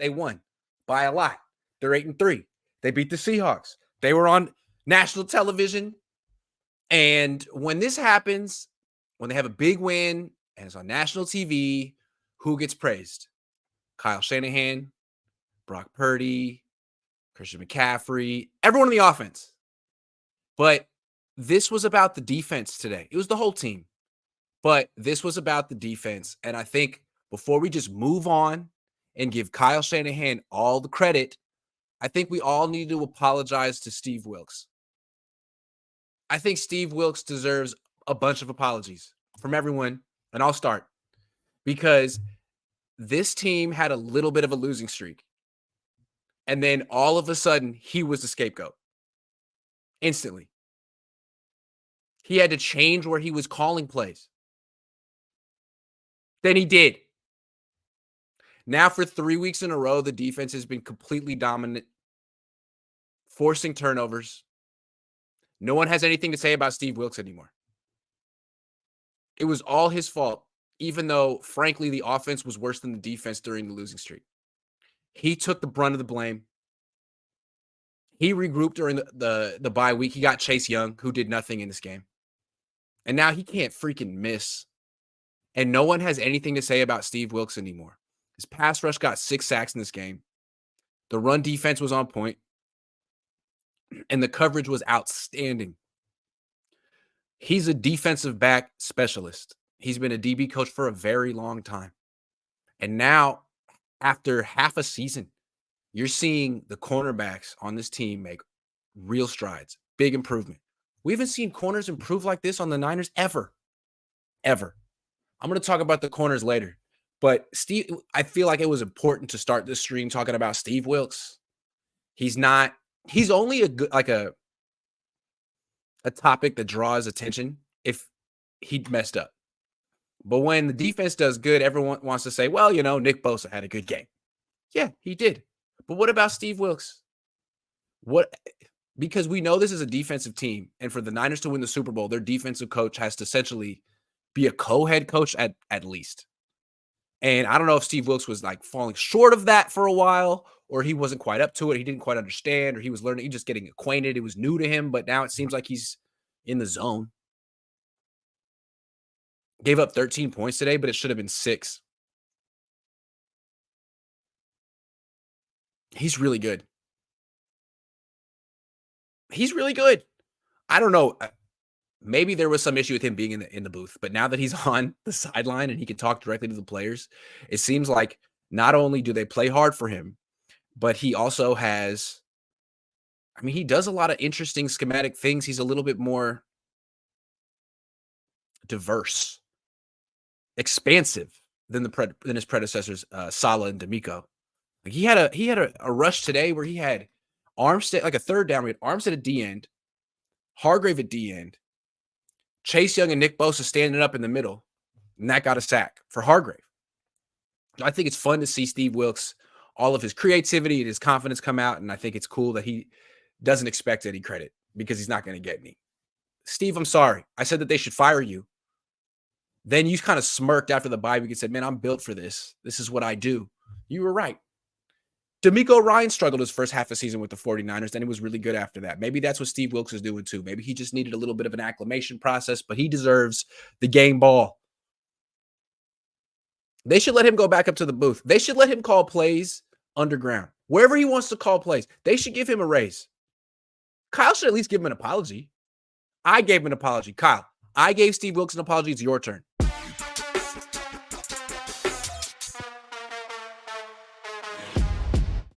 They won by a lot. They're 8-3. They beat the Seahawks. They were on national television. And when this happens, when they have a big win and it's on national TV, who gets praised? Kyle Shanahan, Brock Purdy, Christian McCaffrey, everyone in the offense. But this was about the defense today. It was the whole team. But this was about the defense. And I think before we just move on and give Kyle Shanahan all the credit, I think we all need to apologize to Steve Wilks. I think Steve Wilks deserves a bunch of apologies from everyone. And I'll start because this team had a little bit of a losing streak. And then all of a sudden, he was the scapegoat. Instantly. He had to change where he was calling plays. Then he did. Now for 3 weeks in a row, the defense has been completely dominant, forcing turnovers. No one has anything to say about Steve Wilks anymore. It was all his fault, even though, frankly, the offense was worse than the defense during the losing streak. He took the brunt of the blame. He regrouped during the bye week. He got Chase Young, who did nothing in this game. And now he can't freaking miss. And no one has anything to say about Steve Wilks anymore. His pass rush got 6 sacks in this game. The run defense was on point. And the coverage was outstanding. He's a defensive back specialist. He's been a DB coach for a very long time. And now, after half a season, you're seeing the cornerbacks on this team make real strides, big improvement. We haven't seen corners improve like this on the Niners ever. Ever. I'm going to talk about the corners later. But Steve, I feel like it was important to start this stream talking about Steve Wilks. He's only a topic that draws attention if he messed up. But when the defense does good, everyone wants to say, well, Nick Bosa had a good game. Yeah, he did. But what about Steve Wilks? Because we know this is a defensive team, and for the Niners to win the Super Bowl, their defensive coach has to essentially be a co-head coach at least. And I don't know if Steve Wilks was like falling short of that for a while, or he wasn't quite up to it. He didn't quite understand, or he was learning, just getting acquainted. It was new to him, but now it seems like he's in the zone. Gave up 13 points today, but it should have been 6. He's really good. He's really good. I don't know. Maybe there was some issue with him being in the booth, but now that he's on the sideline and he can talk directly to the players, it seems like not only do they play hard for him, but he also has, he does a lot of interesting schematic things. He's a little bit more diverse, expansive than his predecessors, Saleh and D'Amico. Like he had a rush today where he had Armstead, like a third down. We had Armstead at D end, Hargrave at D end, Chase Young and Nick Bosa standing up in the middle, and that got a sack for Hargrave. I think it's fun to see Steve Wilks, all of his creativity and his confidence come out, and I think it's cool that he doesn't expect any credit because he's not going to get any. Steve, I'm sorry. I said that they should fire you. Then you kind of smirked after the bye week and said, man, I'm built for this. This is what I do. You were right. D'Amico Ryan struggled his first half of the season with the 49ers. Then he was really good after that. Maybe that's what Steve Wilks is doing too. Maybe he just needed a little bit of an acclimation process, but he deserves the game ball. They should let him go back up to the booth. They should let him call plays underground. Wherever he wants to call plays, they should give him a raise. Kyle should at least give him an apology. I gave him an apology. Kyle, I gave Steve Wilks an apology. It's your turn.